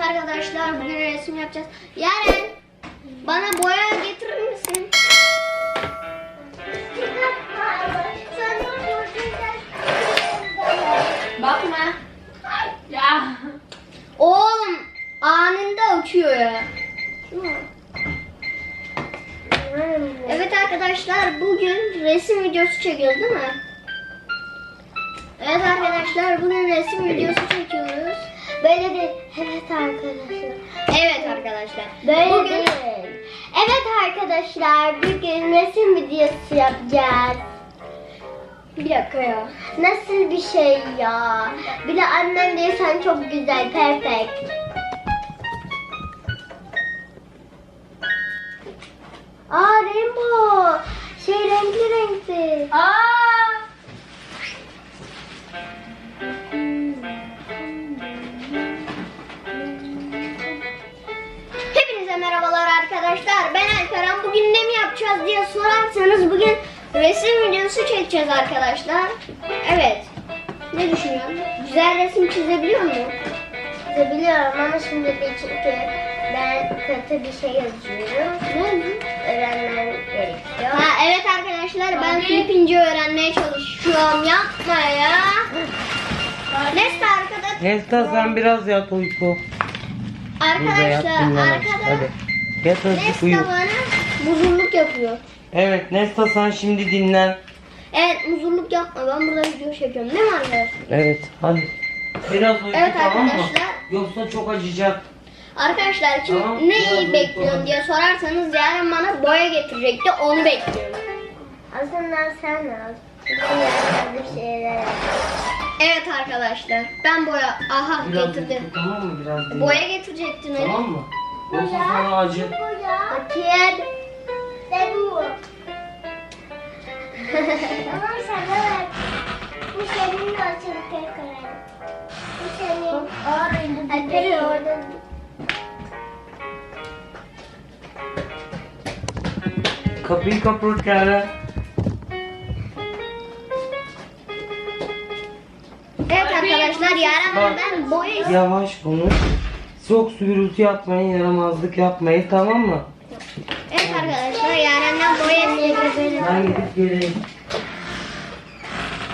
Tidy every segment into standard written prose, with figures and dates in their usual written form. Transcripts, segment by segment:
arkadaşlar, bugün resim yapacağız. Yaren, bana boya getirir misin? Bakma. Ya. Oğlum anında uçuyor ya. Evet arkadaşlar, bugün resim videosu çekiyoruz değil mi? Evet arkadaşlar, bugün resim videosu çekiyoruz. Böyle de evet arkadaşlar. Evet arkadaşlar. Böyle bugün değil. Evet arkadaşlar, bugün resim videosu yapacağız. bir dakika ya. Nasıl bir şey ya? Bir de annem diyor sen çok güzel, perfect. Aa rainbow. Renkli renkli. Hepinize merhabalar arkadaşlar. Ben Alperen. Bugün ne mi yapacağız diye sorarsanız bugün resim videosu çekeceğiz arkadaşlar. Evet. Ne düşünüyorsun? Güzel resim çizebiliyor musun? Biliyorum ama şimdi bir çünkü ben kötü bir şey yazıyorum. Öğrenmem gerekiyor. Ha evet arkadaşlar, ben Filipince öğrenmeye çalışıyorum. Yapma ya. Nesta arkada. Nesta sen biraz yat uyku. Burada yat Arkadaşlar dinlen. arkada Hadi. Yat azıcık uyu. Nesta bana muzurluk yapıyor. Evet Nesta sen şimdi dinlen. Evet, muzurluk yapma, ben burada video çekiyorum değil mi arkadaşlar? Evet hadi. Biraz uyku Evet tamam mı? arkadaşlar. Yoksa çok acıyacak. Arkadaşlar şimdi Tamam, biraz neyi uyku bekliyorsun hadi. diye sorarsanız yarın bana boya getirecekti, onu bekliyorum. Aslında sen al. Çünkü bir şeyler. Evet arkadaşlar, ben boya Biraz getirdim. uyku tamam mı? Biraz dinlen. Boya getirecektin hani. Tamam mı? Yoksa sana acı. Bakayım. Ne bu? Tamam sana ver. Bu senin olsun tekrar. Bu senin. Alperi orada. Kapıyı kapat Kara. Evet arkadaşlar, yarın Bak. benden boya istiyor. Yavaş konuş. Çok gürültü yapmayın, yaramazlık yapmayın tamam mı? Evet arkadaşlar, yarından boya istiyor. Ben gidip geleyim.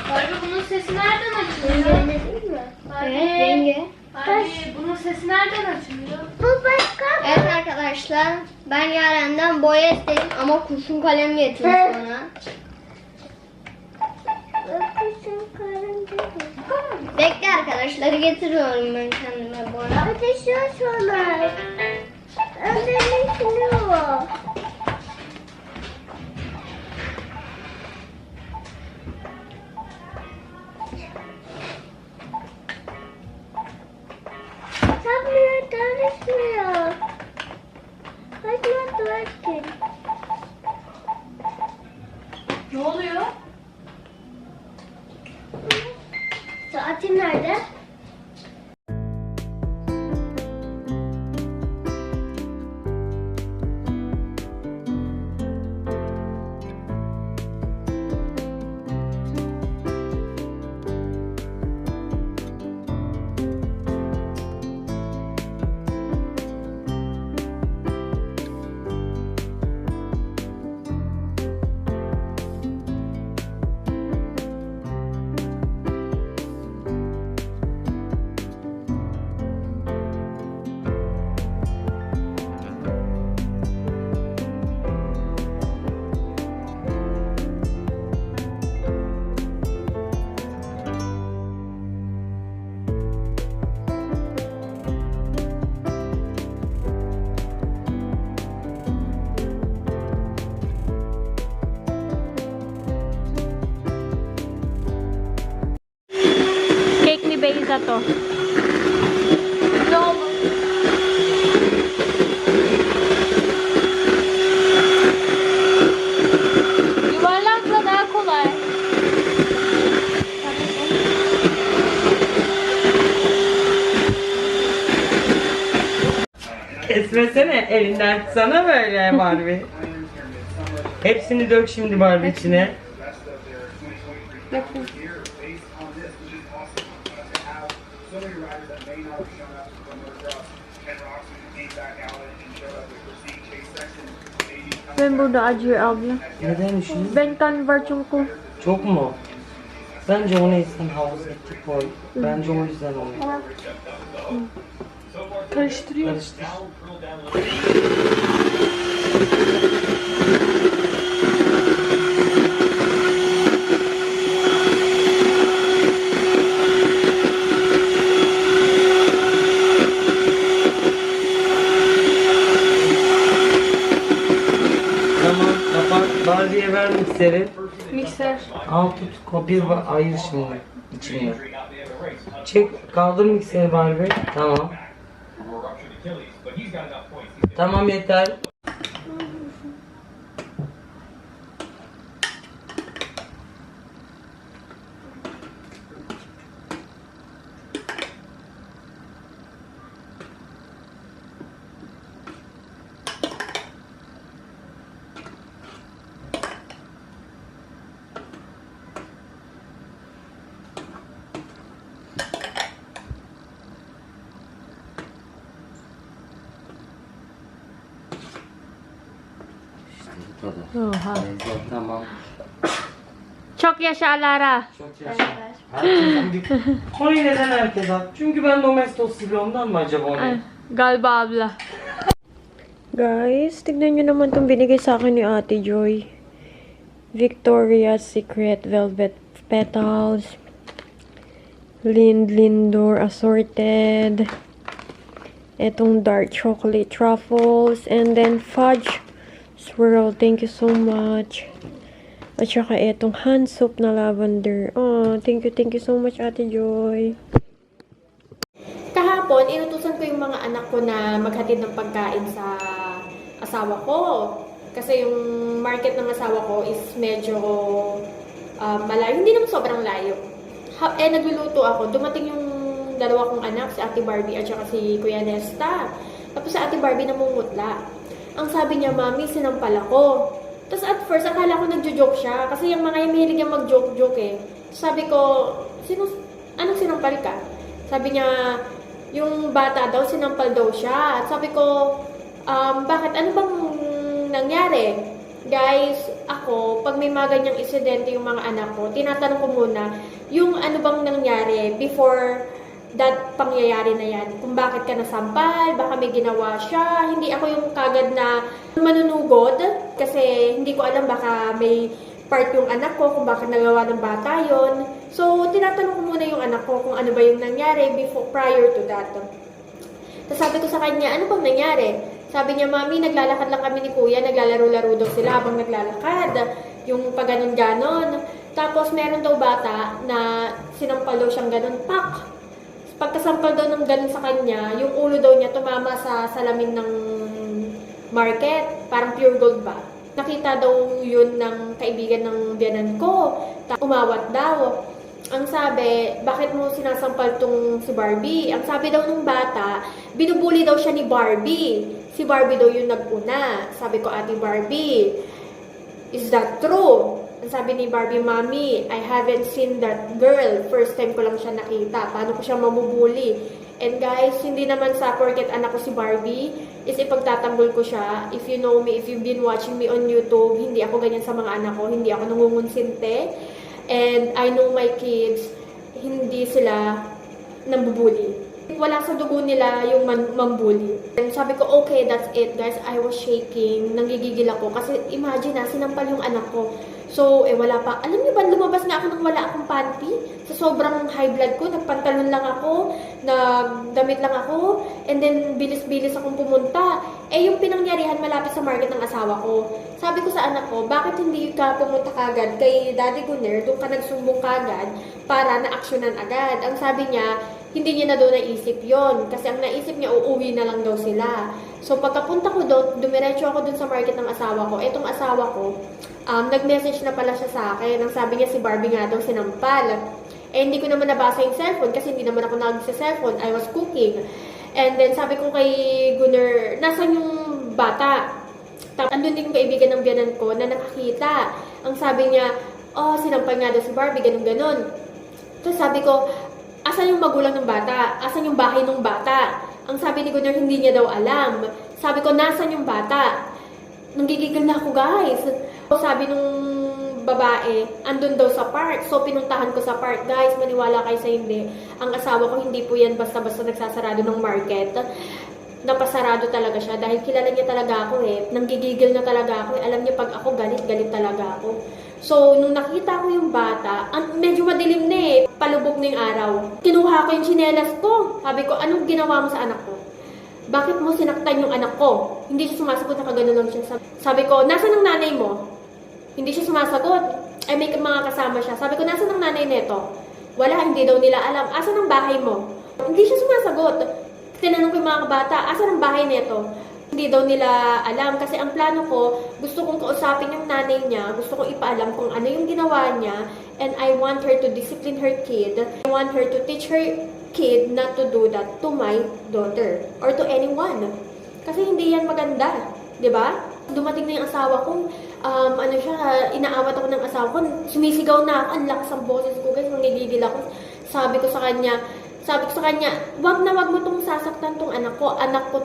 Barbie bunun sesi nereden açılıyor? Öyle değil mi? Evet rengi. Barbie bunun sesi nereden açılıyor? Bu başka. Evet arkadaşlar, ben yarından boya istedim ama kurşun kalem getirmiş bana. Bakışın karınca. Bekle arkadaşlar, getiriyorum ben kendime boya. Ateş yok sonra. Annemin şunu. Sapmıyor, tanışmıyor. Kaçma tuvalet. Ne oluyor? Saatim nerede? Cake ni Beyza to. Ne oldu? Yuvarlakla daha kolay. Kesmesene elinden sana böyle Barbie. Hepsini dök şimdi Barbie içine. Ben burada acıyor abla. Neden üşüdün? Ben kanvar çünkü. Çok mu? Bence onu insan havuza eti koy. Bence o yüzden oluyor. Karıştırıyor. Karıştır. Tamam, kapat. Barbie'ye ver mikseri. Mikser. Al tut, kopya ayır şimdi içine. Çek, kaldır mikseri Barbie. Tamam. Tamam yeter. Bu kadar. Oha. Neyse, tamam. Çok yaşa Alara. Çok yaşa. Herkesin bir... Konuyu neden herkes at? Çünkü ben Domestos gibi ondan mı acaba onu? Ay, Galba abla. Guys, tignan nyo naman itong binigay sa akin ni Ate Joy. Victoria's Secret Velvet Petals. Lindor Assorted. Etong dark chocolate truffles. And then fudge swirl. Thank you so much. At saka etong hand soap na lavender. Oh, thank you so much Ate Joy. Kahapon, inutusan ko yung mga anak ko na maghatid ng pagkain sa asawa ko. Kasi yung market ng asawa ko is medyo malayo. Hindi naman sobrang layo. Nagluluto ako. Dumating yung dalawa kong anak, si Ate Barbie at saka si Kuya Nesta. Tapos si Ate Barbie namumutla. Ang sabi niya, Mami, sinampal ako. Tapos at first, akala ko nagjo-joke siya. Kasi yung mga mahilig yung mag-joke-joke eh. Sabi ko, anong sinampal ka? Sabi niya, yung bata daw, sinampal daw siya. At sabi ko, bakit? Ano bang nangyari? Guys, ako, pag may mga ganyang insidente yung mga anak ko, tinatanong ko muna, yung ano bang nangyari before that pangyayari na yan. Kung bakit ka nasampal, baka may ginawa siya. Hindi ako yung kagad na manunugod kasi hindi ko alam baka may part yung anak ko kung bakit nagawa ng bata yon. So, tinatanong ko muna yung anak ko kung ano ba yung nangyari prior to that. Tapos sabi ko sa kanya, ano bang nangyari? Sabi niya, Mami, naglalakad lang kami ni Kuya, naglalaro-laro daw sila habang naglalakad. Yung paganon-ganon. Tapos meron daw bata na sinampal daw siyang ganon, pak! Pagkasampal daw ng ganon sa kanya, yung ulo daw niya tumama sa salamin ng market, parang pure gold ba? Nakita daw yun ng kaibigan ng biyanan ko. Umawat daw. Ang sabi, bakit mo sinasampal tong si Barbie? Ang sabi daw ng bata, binubuli daw siya ni Barbie. Si Barbie daw yung nag-una. Sabi ko, Ate Barbie, is that true? Ang sabi ni Barbie, Mami, I haven't seen that girl. First time ko lang siya nakita. Paano ko siya mamubuli? And guys, hindi naman sa porket anak ko si Barbie, is ipagtatanggol ko siya. If you know me, if you've been watching me on YouTube, hindi ako ganyan sa mga anak ko. Hindi ako nangungunsinte. And I know my kids, hindi sila nambubuli. Wala sa dugo nila yung mambuli. And sabi ko, okay, that's it guys. I was shaking. Nanggigigil ako. Kasi imagine na, sinampal yung anak ko. So, wala pa. Alam niyo ba, lumabas nga ako nang wala akong panty. Sa sobrang high blood ko, nagpantalon lang ako, nagdamit lang ako, and then bilis-bilis akong pumunta. Yung pinangyarihan malapit sa market ng asawa ko. Sabi ko sa anak ko, bakit hindi ka pumunta kagad kay Daddy Gunner, doon ka nagsumbong kagad para na-aksyonan agad. Ang sabi niya, hindi niya na daw naisip yon kasi ang naisip niya, uuwi na lang daw sila. So, pagkapunta ko doon, dumiretso ako doon sa market ng asawa ko. Etong asawa ko, nag-message na pala siya sa akin. Ang sabi niya, si Barbie nga daw sinampal. Hindi ko naman nabasa yung cellphone kasi hindi naman ako nag-cellphone. I was cooking. And then, sabi ko kay Gunner, nasan yung bata? Andun din yung kaibigan ng biyanan ko na nakakita. Ang sabi niya, sinampal nga daw si Barbie, ganun-ganon. Tapos sabi ko, asan yung magulang ng bata? Asan yung bahay ng bata? Ang sabi ni Gunnar, hindi niya daw alam. Sabi ko, nasan yung bata? Nanggigigil na ako, guys. Sabi nung babae, andun daw sa park. So, pinuntahan ko sa park. Guys, maniwala kayo sa hindi. Ang asawa ko, hindi po yan basta-basta nagsasarado ng market. Napasarado talaga siya dahil kilala niya talaga ako eh. Nanggigigil na talaga ako eh. Alam niya pag ako, galit-galit talaga ako. So, nung nakita ko yung bata, medyo madilim na eh. Palubog na yung araw. Kinuha ko yung tsinelas ko. Sabi ko, anong ginawa mo sa anak ko? Bakit mo sinaktan yung anak ko? Hindi siya sumasagot, nakagano lang siya. Sabi ko, nasan ang nanay mo? Hindi siya sumasagot. Ay, may mga kasama siya. Sabi ko, nasan ang nanay neto? Wala, hindi daw nila alam. Asan ang bahay mo? Hindi siya sumasagot. Tinanong ko yung mga kabata, asan ang bahay neto? Hindi daw nila alam kasi ang plano ko, gusto kong kausapin yung nanay niya, gusto kong ipaalam kung ano yung ginawa niya, and I want her to discipline her kid. I want her to teach her kid not to do that to my daughter or to anyone. Kasi hindi yan maganda, 'di ba? Dumating na yung asawa ko, inaawat ako ng asawa ko, sumisigaw na ako, ang lakas ang boses ko, guys, nangigigil ako. Sabi ko sa kanya, wag mo tong sasaktan tong anak ko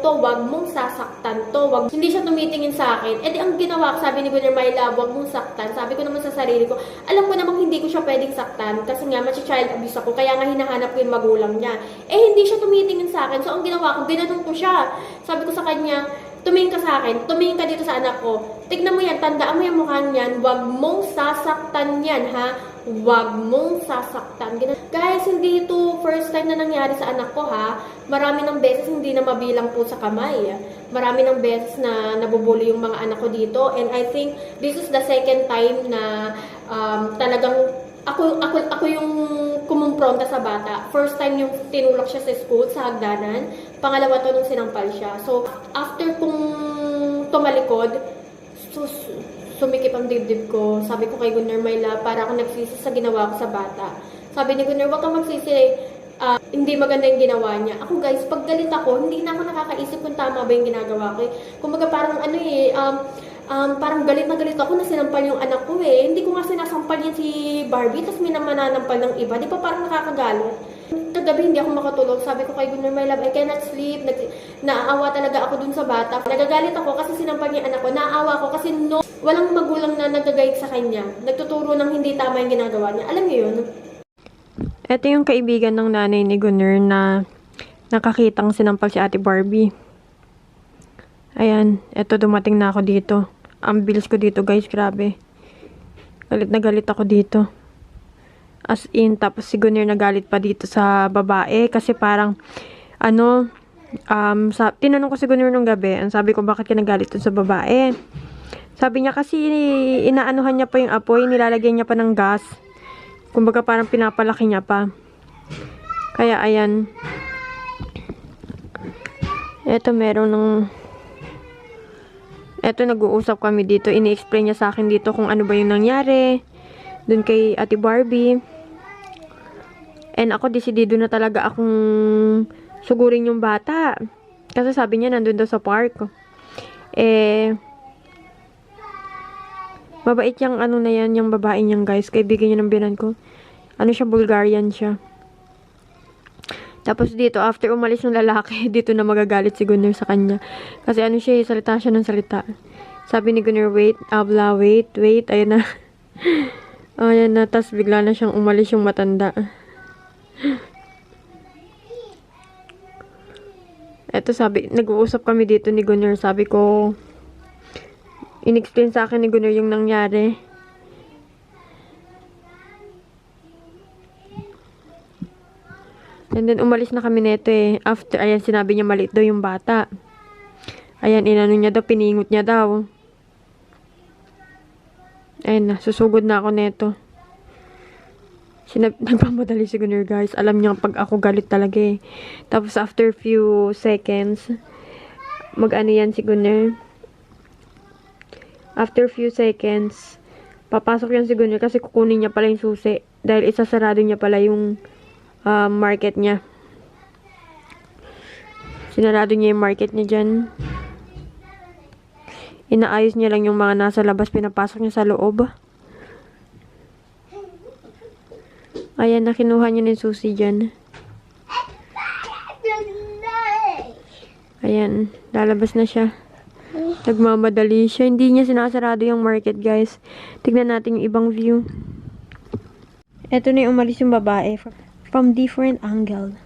to, wag mong sasaktan to, hindi siya tumitingin sa akin. Eh di ang ginawa ko, sabi ni Gunnar, my love, wag mong saktan. Sabi ko naman sa sarili ko, alam ko namang hindi ko siya pwedeng saktan, kasi nga, child abuse ako, kaya nga hinahanap ko yung magulang niya. Eh hindi siya tumitingin sa akin, so ang ginawa ko, ginanong ko siya. Sabi ko sa kanya, tumingin ka sa akin, tumingin ka dito sa anak ko, tignan mo yan, tandaan mo yung mukha niyan, wag mong sasaktan yan, ha? Wag mong sasaktan. Guys, hindi ito first time na nangyari sa anak ko, ha? Marami ng beses hindi na mabilang po sa kamay. Marami ng beses na nabubuli yung mga anak ko dito, and I think this is the second time na talagang ako yung kumumpronta sa bata. First time yung tinulak siya sa school, sa hagdanan. Pangalawa to nung sinampal siya. So, after kong tumalikod, sumikip ang dibdib ko. Sabi ko kay Gunnar, my love, para ako nagsisi sa ginawa ko sa bata. Sabi ni Gunnar, wag kang magsisi. Hindi maganda yung ginawa niya. Ako guys, pag galit ako, hindi na ako nakakaisip kung tama ba yung ginagawa ko. Kumbaga parang parang galit na galit ako na sinampal yung anak ko eh. Hindi ko nga sinasampal yan si Barbie, tapos may namananampal ng iba. Di ba parang nakakagalit? Kagabi hindi ako makatulog. Sabi ko kay Gunnar, my love, I cannot sleep. Naaawa talaga ako dun sa bata. Nagagalit ako kasi sinampal niya anak ko. Naaawa ako kasi walang magulang na nagagayad sa kanya. Nagtuturo ng hindi tama yung ginagawa niya. Alam niyo yun? Ito yung kaibigan ng nanay ni Gunnar na nakakitang sinampal si Ate Barbie. Ayan, eto dumating na ako dito. Ang bilis ko dito guys, grabe. Galit na galit ako dito. As in, tapos si Gunnar nagalit pa dito sa babae kasi parang, tinanong ko si Gunnar nung gabi, ang sabi ko bakit ka nagalit dun sa babae. Sabi niya kasi inaanuhan niya pa yung apoy, nilalagyan niya pa ng gas. Kumbaga parang pinapalaki niya pa. Kaya ayan. Eto nag-uusap kami dito. Ini-explain niya sa akin dito kung ano ba yung nangyari dun kay Ate Barbie. And ako desidido na talaga akong sugurin yung bata. Kasi sabi niya nandun daw sa park. Mabait yung yung babae niyang guys. Kaibigan niya ng binan ko. Siya, Bulgarian siya. Tapos dito, after umalis ng lalaki, dito na magagalit si Gunnar sa kanya. Kasi siya, salita siya ng salita. Sabi ni Gunnar, wait, abla, wait, ayun na. Ayan na, tas bigla na siyang umalis yung matanda. Eto nag-uusap kami dito ni Gunnar, sabi ko, in-explain sa akin ni Gunnar yung nangyari. And then, umalis na kami neto eh. After, ayan, sinabi niya maliit daw yung bata. Ayan, niya daw, piningot niya daw. Ayan na, susugod na ako neto. Nagpamadali si Gunnar, guys. Alam niya pag ako galit talaga eh. Tapos, after few seconds, yan si Gunnar. After few seconds, papasok yan si Gunnar kasi kukunin niya pala yung susi. Dahil isasarado niya pala yung market niya. Sinarado niya yung market niya dyan. Inaayos niya lang yung mga nasa labas, pinapasok niya sa loob. Ayan, nakinuha niya ng susi dyan. Ayan, lalabas na siya. Nagmamadali siya. Hindi niya sinasarado yung market, guys. Tignan natin yung ibang view. Eto na yung umalis yung babae. From different angle.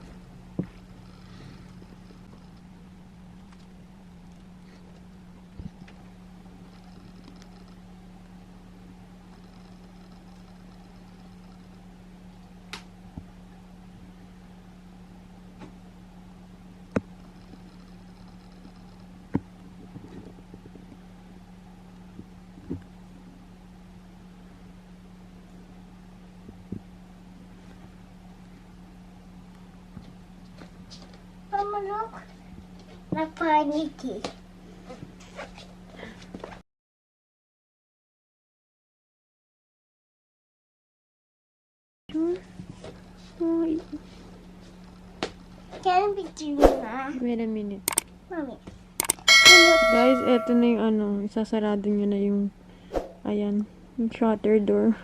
Mama, look. Napaniki. Can we do that? Wait a minute. Mommy. Guys, eto na yung ano, isasarado nyo na yung, ayan, yung shutter door.